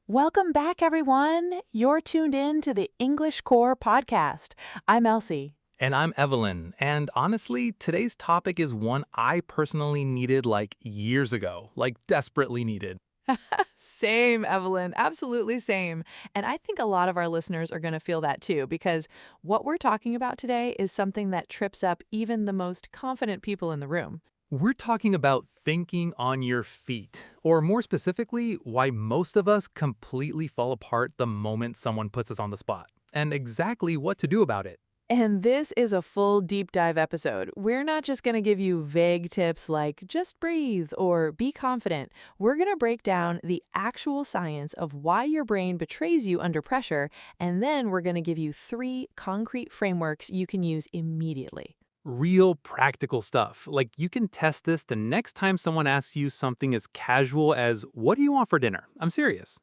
Welcome back, everyone. You're tuned in to the English Core podcast. I'm Elsie. And I'm Evelyn. And honestly, today's topic is one I personally needed like years ago, like desperately needed. Same, Evelyn. Absolutely same. And I think a lot of our listeners are going to feel that too, because what we're talking about today is something that trips up even the most confident people in the room. We're talking about thinking on your feet, or more specifically, why most of us completely fall apart the moment someone puts us on the spot, and exactly what to do about it. And this is a full deep dive episode. We're not just going to give you vague tips like just breathe or be confident. We're going to break down the actual science of why your brain betrays you under pressure, and then we're going to give you 3 concrete frameworks you can use immediately. Real practical stuff. Like you can test this the next time someone asks you something as casual as, "What do you want for dinner?" I'm serious.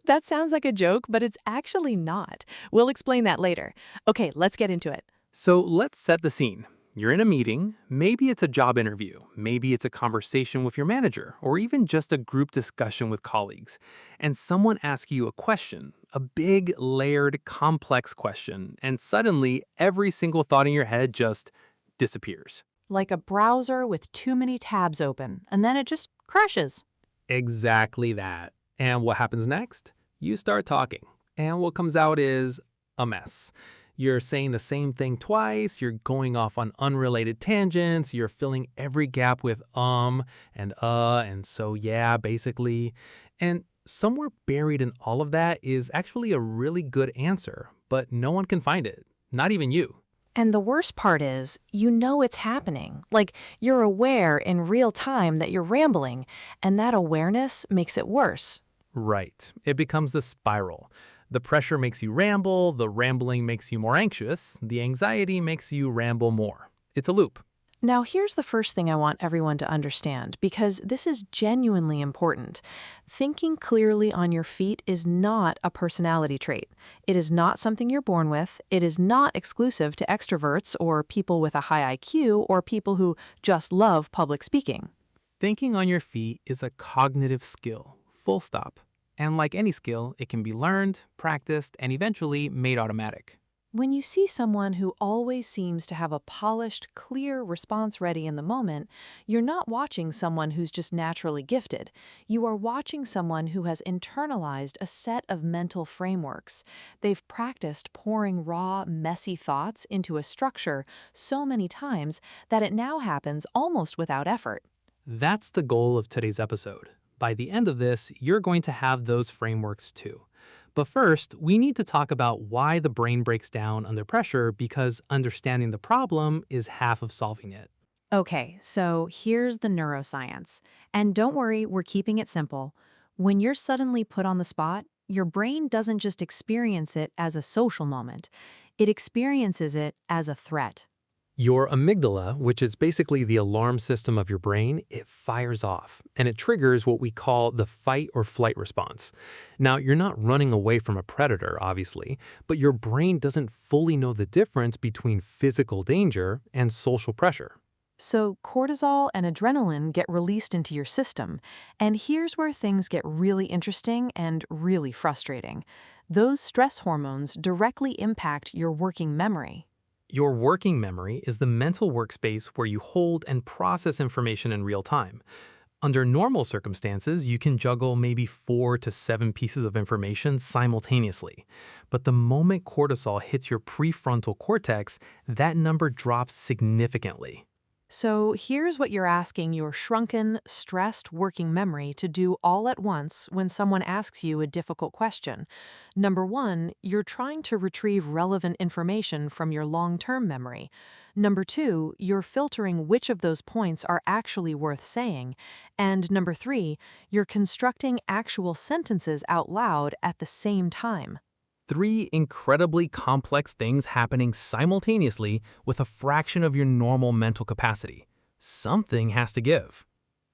That sounds like a joke, but it's actually not. We'll explain that later. Okay, let's get into it. So let's set the scene. You're in a meeting, maybe it's a job interview, maybe it's a conversation with your manager, or even just a group discussion with colleagues, and someone asks you a question, a big, layered, complex question, and suddenly every single thought in your head just disappears. Like a browser with too many tabs open, and then it just crashes. Exactly that. And what happens next? You start talking, and what comes out is a mess. You're saying the same thing twice, you're going off on unrelated tangents, you're filling every gap with and so yeah, basically. And somewhere buried in all of that is actually a really good answer, but no one can find it, not even you. And the worst part is, you know it's happening. Like, you're aware in real time that you're rambling, and that awareness makes it worse. Right. It becomes the spiral. The pressure makes you ramble, the rambling makes you more anxious, the anxiety makes you ramble more. It's a loop. Now, here's the first thing I want everyone to understand, because this is genuinely important. Thinking clearly on your feet is not a personality trait. It is not something you're born with. It is not exclusive to extroverts or people with a high IQ or people who just love public speaking. Thinking on your feet is a cognitive skill, full stop. And like any skill, it can be learned, practiced, and eventually made automatic. When you see someone who always seems to have a polished, clear response ready in the moment, you're not watching someone who's just naturally gifted. You are watching someone who has internalized a set of mental frameworks. They've practiced pouring raw, messy thoughts into a structure so many times that it now happens almost without effort. That's the goal of today's episode. By the end of this, you're going to have those frameworks too. But first, we need to talk about why the brain breaks down under pressure, because understanding the problem is half of solving it. Okay, so here's the neuroscience. And don't worry, we're keeping it simple. When you're suddenly put on the spot, your brain doesn't just experience it as a social moment. It experiences it as a threat. Your amygdala, which is basically the alarm system of your brain, it fires off, and it triggers what we call the fight or flight response. Now, you're not running away from a predator, obviously, but your brain doesn't fully know the difference between physical danger and social pressure. So cortisol and adrenaline get released into your system. And here's where things get really interesting and really frustrating. Those stress hormones directly impact your working memory. Your working memory is the mental workspace where you hold and process information in real time. Under normal circumstances, you can juggle maybe 4 to 7 pieces of information simultaneously. But the moment cortisol hits your prefrontal cortex, that number drops significantly. So here's what you're asking your shrunken, stressed working memory to do all at once when someone asks you a difficult question. Number 1, you're trying to retrieve relevant information from your long-term memory. Number 2, you're filtering which of those points are actually worth saying. And number 3, you're constructing actual sentences out loud at the same time. 3 incredibly complex things happening simultaneously with a fraction of your normal mental capacity. Something has to give.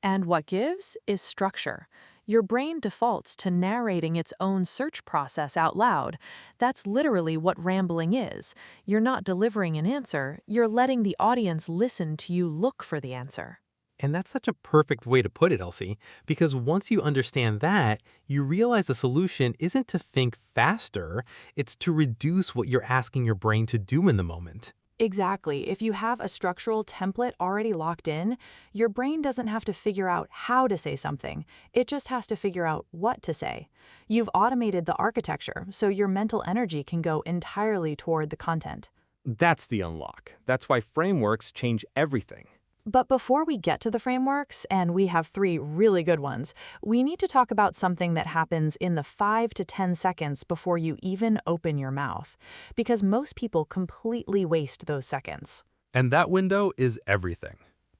And what gives is structure. Your brain defaults to narrating its own search process out loud. That's literally what rambling is. You're not delivering an answer, you're letting the audience listen to you look for the answer. And that's such a perfect way to put it, Elsie, because once you understand that, you realize the solution isn't to think faster, it's to reduce what you're asking your brain to do in the moment. Exactly. If you have a structural template already locked in, your brain doesn't have to figure out how to say something. It just has to figure out what to say. You've automated the architecture, so your mental energy can go entirely toward the content. That's the unlock. That's why frameworks change everything. But before we get to the frameworks, and we have three really good ones, we need to talk about something that happens in the 5 to 10 seconds before you even open your mouth, because most people completely waste those seconds. And that window is everything.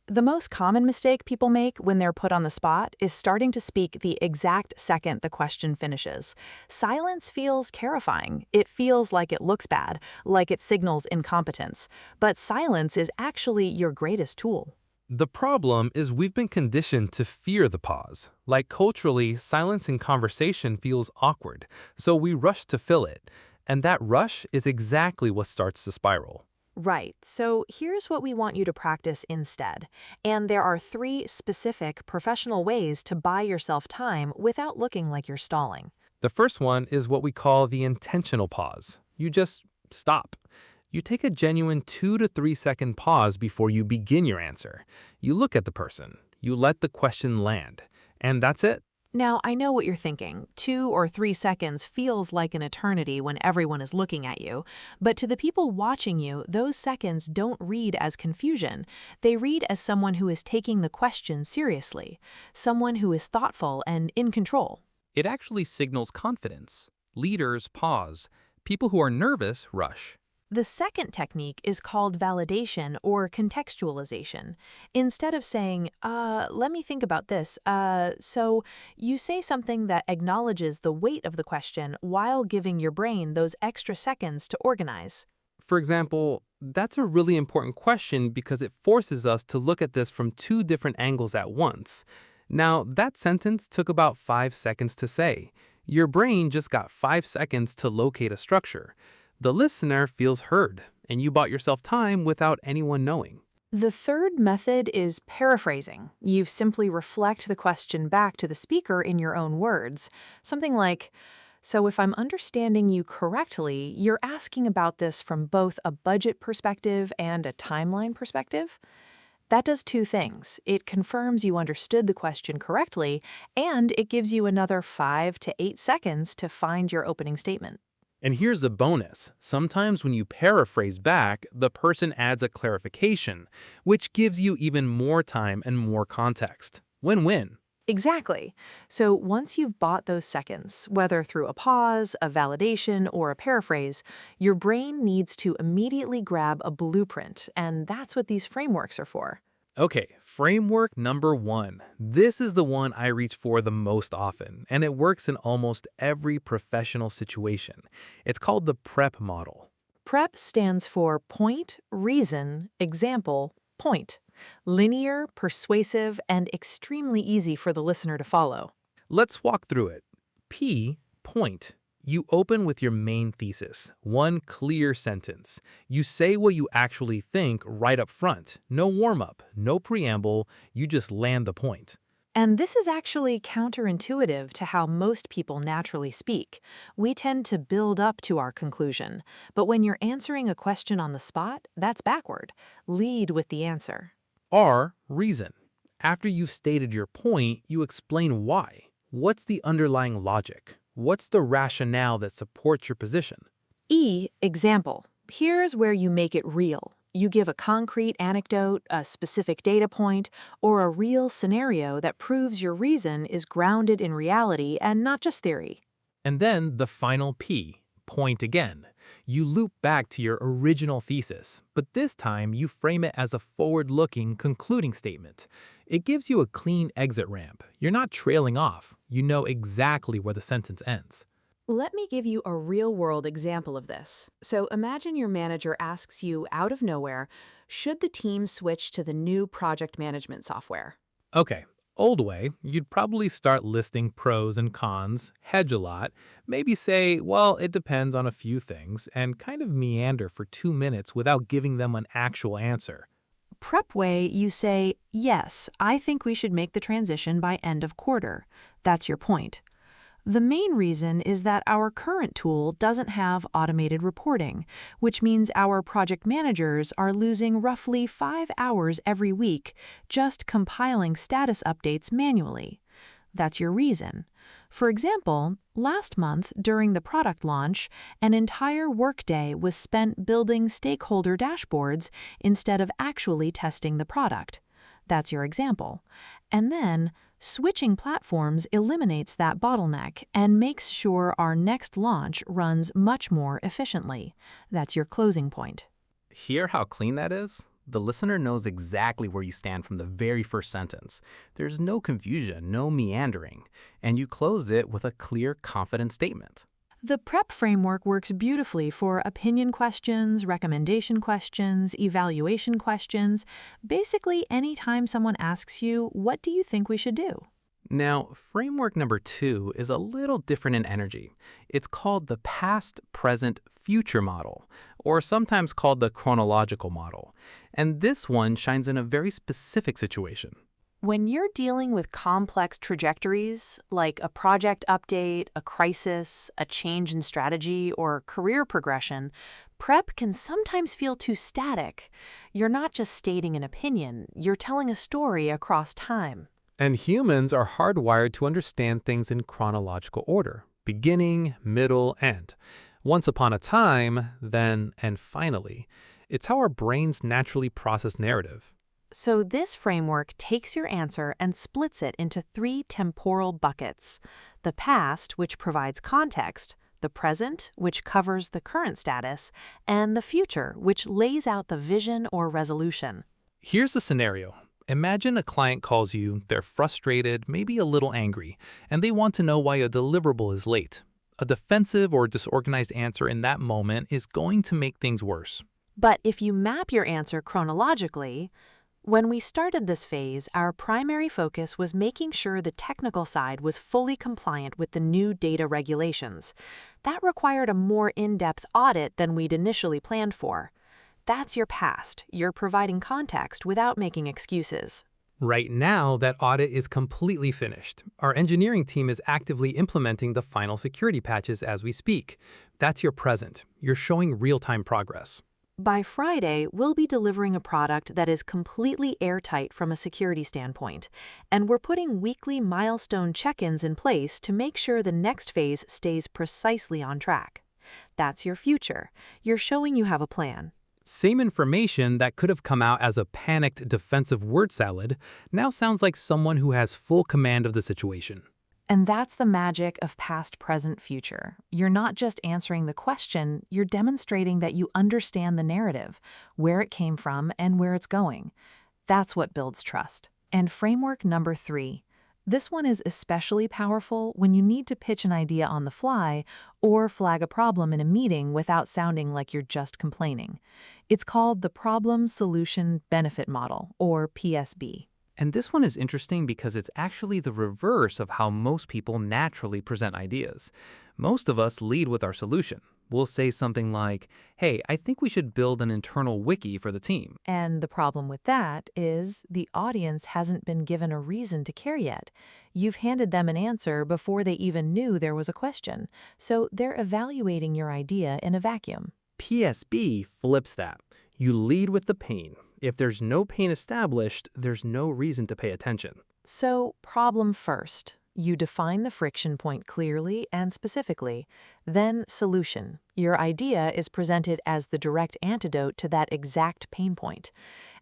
The most common mistake people make when they're put on the spot is starting to speak the exact second the question finishes. Silence feels terrifying. It feels like it looks bad, like it signals incompetence. But silence is actually your greatest tool. The problem is we've been conditioned to fear the pause. Like culturally, silence in conversation feels awkward, so we rush to fill it. And that rush is exactly what starts the spiral. Right, so here's what we want you to practice instead. And there are three specific professional ways to buy yourself time without looking like you're stalling. The first one is what we call the intentional pause. You just stop. You take a genuine 2 to 3 second pause before you begin your answer. You look at the person. You let the question land. And that's it. Now, I know what you're thinking. 2 or 3 seconds feels like an eternity when everyone is looking at you. But to the people watching you, those seconds don't read as confusion. They read as someone who is taking the question seriously, someone who is thoughtful and in control. It actually signals confidence. Leaders pause. People who are nervous rush. The second technique is called validation or contextualization. Instead of saying, let me think about this, so you say something that acknowledges the weight of the question while giving your brain those extra seconds to organize. For example, that's a really important question because it forces us to look at this from 2 different angles at once. Now, that sentence took about 5 seconds to say. Your brain just got 5 seconds to locate a structure. The listener feels heard, and you bought yourself time without anyone knowing. The third method is paraphrasing. You simply reflect the question back to the speaker in your own words. Something like, so if I'm understanding you correctly, you're asking about this from both a budget perspective and a timeline perspective? That does 2 things. It confirms you understood the question correctly, and it gives you another 5 to 8 seconds to find your opening statement. And here's the bonus. Sometimes when you paraphrase back, the person adds a clarification, which gives you even more time and more context. Win-win. Exactly. So once you've bought those seconds, whether through a pause, a validation, or a paraphrase, your brain needs to immediately grab a blueprint, and that's what these frameworks are for. Okay, framework number 1. This is the one I reach for the most often, and it works in almost every professional situation. It's called the PREP model. PREP stands for point, reason, example, point. Linear, persuasive, and extremely easy for the listener to follow. Let's walk through it. P, point. You open with your main thesis, one clear sentence. You say what you actually think right up front. No warm-up, no preamble, you just land the point. And this is actually counterintuitive to how most people naturally speak. We tend to build up to our conclusion. But when you're answering a question on the spot, that's backward. Lead with the answer. R, reason. After you've stated your point, you explain why. What's the underlying logic? What's the rationale that supports your position? E, example. Here's where you make it real. You give a concrete anecdote, a specific data point, or a real scenario that proves your reason is grounded in reality and not just theory. And then the final P, point again. You loop back to your original thesis, but this time you frame it as a forward-looking, concluding statement. It gives you a clean exit ramp. You're not trailing off. You know exactly where the sentence ends. Let me give you a real-world example of this. So imagine your manager asks you out of nowhere, should the team switch to the new project management software? Okay, old way, you'd probably start listing pros and cons, hedge a lot, maybe say, well, it depends on a few things, and kind of meander for 2 minutes without giving them an actual answer. prep way, you say, yes, I think we should make the transition by end of quarter. That's your point. The main reason is that our current tool doesn't have automated reporting, which means our project managers are losing roughly 5 hours every week just compiling status updates manually. That's your reason. For example, last month during the product launch, an entire workday was spent building stakeholder dashboards instead of actually testing the product. That's your example. And then, switching platforms eliminates that bottleneck and makes sure our next launch runs much more efficiently. That's your closing point. Hear how clean that is? The listener knows exactly where you stand from the very first sentence. There's no confusion, no meandering, and you closed it with a clear, confident statement. The prep framework works beautifully for opinion questions, recommendation questions, evaluation questions. Basically, anytime someone asks you, what do you think we should do? Now, framework number 2 is a little different in energy. It's called the past, present, future model, or sometimes called the chronological model. And this one shines in a very specific situation. When you're dealing with complex trajectories, like a project update, a crisis, a change in strategy, or career progression, prep can sometimes feel too static. You're not just stating an opinion, you're telling a story across time. And humans are hardwired to understand things in chronological order: beginning, middle, end. Once upon a time, then, and finally. It's how our brains naturally process narrative. So this framework takes your answer and splits it into 3 temporal buckets: the past, which provides context, the present, which covers the current status, and the future, which lays out the vision or resolution. Here's the scenario. Imagine a client calls you, they're frustrated, maybe a little angry, and they want to know why a deliverable is late. A defensive or disorganized answer in that moment is going to make things worse. But if you map your answer chronologically, when we started this phase, our primary focus was making sure the technical side was fully compliant with the new data regulations. That required a more in-depth audit than we'd initially planned for. That's your past. You're providing context without making excuses. Right now, that audit is completely finished. Our engineering team is actively implementing the final security patches as we speak. That's your present. You're showing real-time progress. By Friday, we'll be delivering a product that is completely airtight from a security standpoint, and we're putting weekly milestone check-ins in place to make sure the next phase stays precisely on track. That's your future. You're showing you have a plan. Same information that could have come out as a panicked defensive word salad now sounds like someone who has full command of the situation. And that's the magic of past, present, future. You're not just answering the question, you're demonstrating that you understand the narrative, where it came from, and where it's going. That's what builds trust. And framework number 3. This one is especially powerful when you need to pitch an idea on the fly or flag a problem in a meeting without sounding like you're just complaining. It's called the Problem Solution Benefit Model, or PSB. And this one is interesting because it's actually the reverse of how most people naturally present ideas. Most of us lead with our solution. We'll say something like, hey, I think we should build an internal wiki for the team. And the problem with that is the audience hasn't been given a reason to care yet. You've handed them an answer before they even knew there was a question, so they're evaluating your idea in a vacuum. PSB flips that. You lead with the pain. If there's no pain established, there's no reason to pay attention. So, problem first. You define the friction point clearly and specifically. Then, solution. Your idea is presented as the direct antidote to that exact pain point.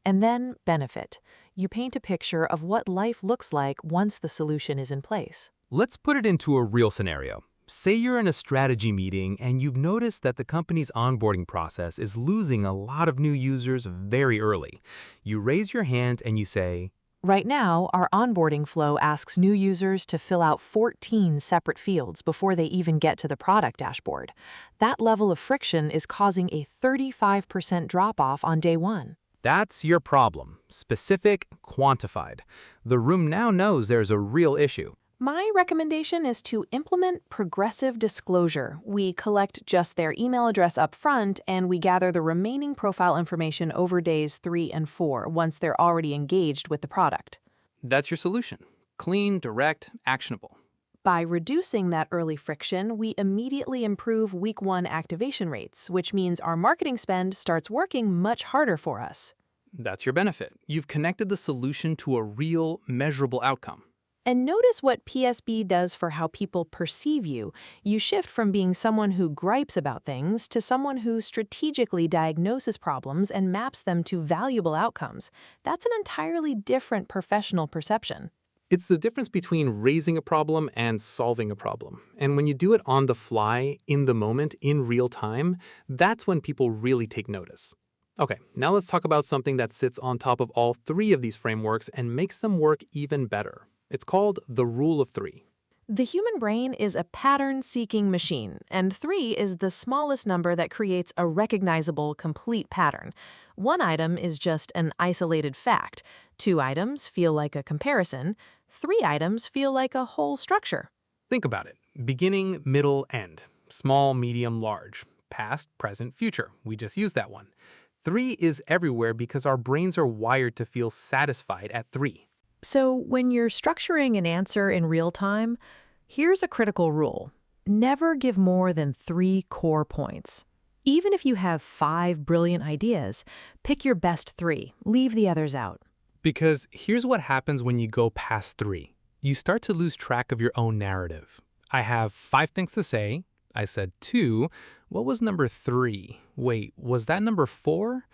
And then, benefit. You paint a picture of what life looks like once the solution is in place. Let's put it into a real scenario. Say you're in a strategy meeting and you've noticed that the company's onboarding process is losing a lot of new users very early. You raise your hand and you say, Right now, our onboarding flow asks new users to fill out 14 separate fields before they even get to the product dashboard. That level of friction is causing a 35% drop-off on day one. That's your problem. Specific, quantified. The room now knows there's a real issue. My recommendation is to implement progressive disclosure. We collect just their email address up front and we gather the remaining profile information over days 3 and 4 once they're already engaged with the product. That's your solution. Clean, direct, actionable. By reducing that early friction, we immediately improve week 1 activation rates, which means our marketing spend starts working much harder for us. That's your benefit. You've connected the solution to a real, measurable outcome. And notice what PSB does for how people perceive you. You shift from being someone who gripes about things to someone who strategically diagnoses problems and maps them to valuable outcomes. That's an entirely different professional perception. It's the difference between raising a problem and solving a problem. And when you do it on the fly, in the moment, in real time, that's when people really take notice. Okay, now let's talk about something that sits on top of all 3 of these frameworks and makes them work even better. It's called the rule of 3. The human brain is a pattern-seeking machine, and 3 is the smallest number that creates a recognizable, complete pattern. 1 item is just an isolated fact. 2 items feel like a comparison. 3 items feel like a whole structure. Think about it. Beginning, middle, end. Small, medium, large. Past, present, future. We just used that one. 3 is everywhere because our brains are wired to feel satisfied at 3. So when you're structuring an answer in real time, here's a critical rule. Never give more than 3 core points. Even if you have 5 brilliant ideas, pick your best 3, leave the others out. Because here's what happens when you go past 3. You start to lose track of your own narrative. I have 5 things to say. I said 2. What was number 3? Wait, was that number 4?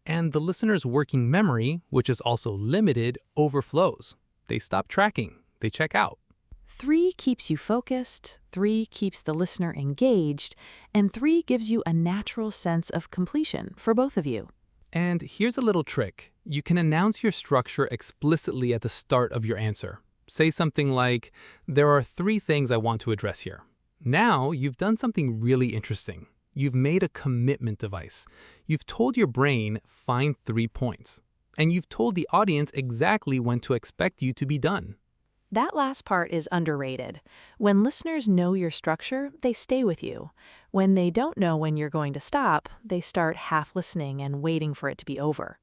And the listener's working memory, which is also limited, overflows. They stop tracking. They check out. 3 keeps you focused, 3 keeps the listener engaged, and 3 gives you a natural sense of completion for both of you. And here's a little trick. You can announce your structure explicitly at the start of your answer. Say something like, there are 3 things I want to address here. Now you've done something really interesting. You've made a commitment device. You've told your brain, find 3 points. And you've told the audience exactly when to expect you to be done. That last part is underrated. When listeners know your structure, they stay with you. When they don't know when you're going to stop, they start half listening and waiting for it to be over.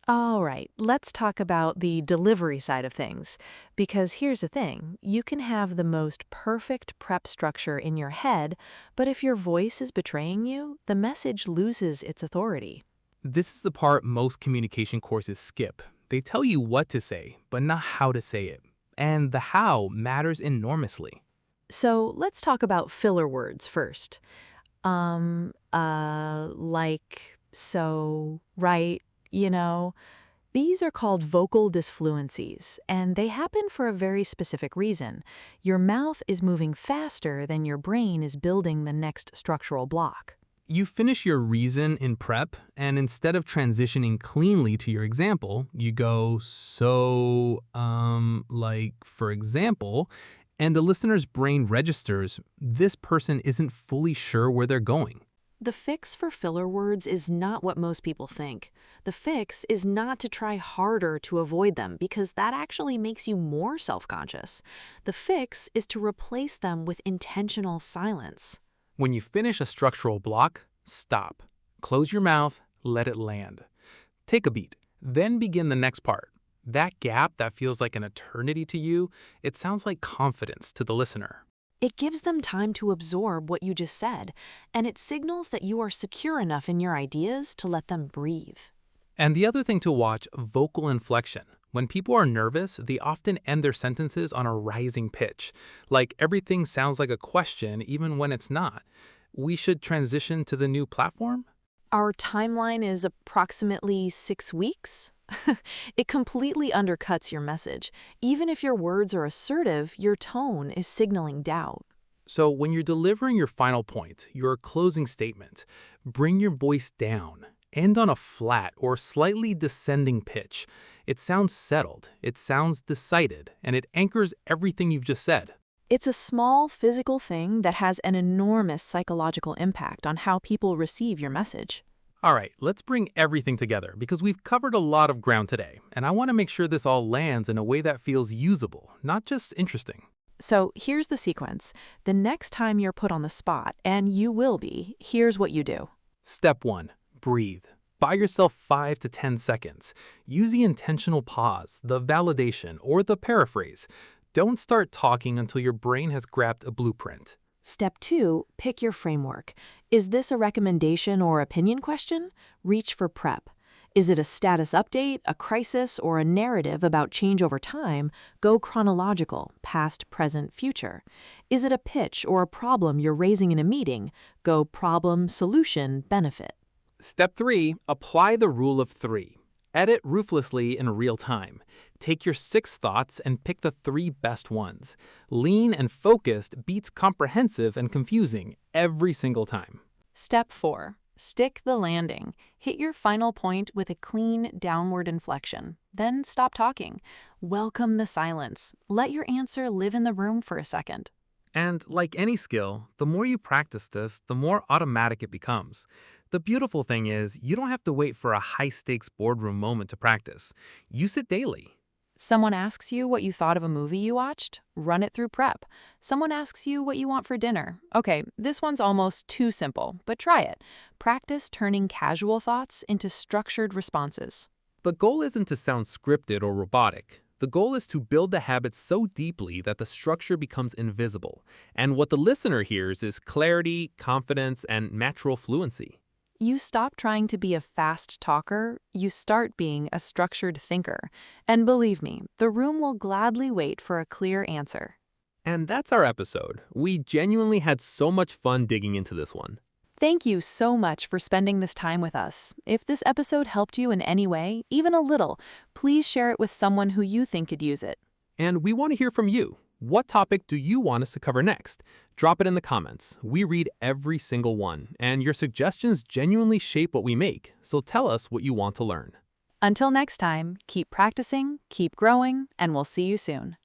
All right, let's talk about the delivery side of things. Because here's the thing, you can have the most perfect prep structure in your head, but if your voice is betraying you, the message loses its authority. This is the part most communication courses skip. They tell you what to say, but not how to say it. And the how matters enormously. So let's talk about filler words first. Like, so, right, you know. These are called vocal disfluencies, and they happen for a very specific reason. Your mouth is moving faster than your brain is building the next structural block. You finish your reason in prep, and instead of transitioning cleanly to your example, you go, so, like, for example, and the listener's brain registers, this person isn't fully sure where they're going. The fix for filler words is not what most people think. The fix is not to try harder to avoid them because that actually makes you more self-conscious. The fix is to replace them with intentional silence. When you finish a structural block, stop. Close your mouth, let it land. Take a beat, then begin the next part. That gap that feels like an eternity to you, it sounds like confidence to the listener. It gives them time to absorb what you just said, and it signals that you are secure enough in your ideas to let them breathe. And the other thing to watch, vocal inflection. When people are nervous, they often end their sentences on a rising pitch. Like everything sounds like a question even when it's not. We should transition to the new platform? Our timeline is approximately 6 weeks. It completely undercuts your message. Even if your words are assertive, your tone is signaling doubt. So when you're delivering your final point, your closing statement, bring your voice down. End on a flat or slightly descending pitch. It sounds settled, it sounds decided, and it anchors everything you've just said. It's a small physical thing that has an enormous psychological impact on how people receive your message. All right, let's bring everything together because we've covered a lot of ground today, and I want to make sure this all lands in a way that feels usable, not just interesting. So here's the sequence. The next time you're put on the spot, and you will be, here's what you do. Step 1. Breathe. Buy yourself 5 to 10 seconds. Use the intentional pause, the validation, or the paraphrase. Don't start talking until your brain has grabbed a blueprint. Step 2, pick your framework. Is this a recommendation or opinion question? Reach for prep. Is it a status update, a crisis, or a narrative about change over time? Go chronological, past, present, future. Is it a pitch or a problem you're raising in a meeting? Go problem, solution, benefit. Step 3. Apply the rule of 3. Edit ruthlessly in real time. Take your 6 thoughts and pick the 3 best ones. Lean and focused beats comprehensive and confusing every single time. Step 4. Stick the landing. Hit your final point with a clean downward inflection. Then stop talking. Welcome the silence. Let your answer live in the room for a second. And like any skill, the more you practice this, the more automatic it becomes. The beautiful thing is, you don't have to wait for a high-stakes boardroom moment to practice. Use it daily. Someone asks you what you thought of a movie you watched? Run it through prep. Someone asks you what you want for dinner? Okay, this one's almost too simple, but try it. Practice turning casual thoughts into structured responses. The goal isn't to sound scripted or robotic. The goal is to build the habit so deeply that the structure becomes invisible. And what the listener hears is clarity, confidence, and natural fluency. You stop trying to be a fast talker, you start being a structured thinker. And believe me, the room will gladly wait for a clear answer. And that's our episode. We genuinely had so much fun digging into this one. Thank you so much for spending this time with us. If this episode helped you in any way, even a little, please share it with someone who you think could use it. And we want to hear from you. What topic do you want us to cover next? Drop it in the comments. We read every single one, and your suggestions genuinely shape what we make, so tell us what you want to learn. Until next time, keep practicing, keep growing, and we'll see you soon.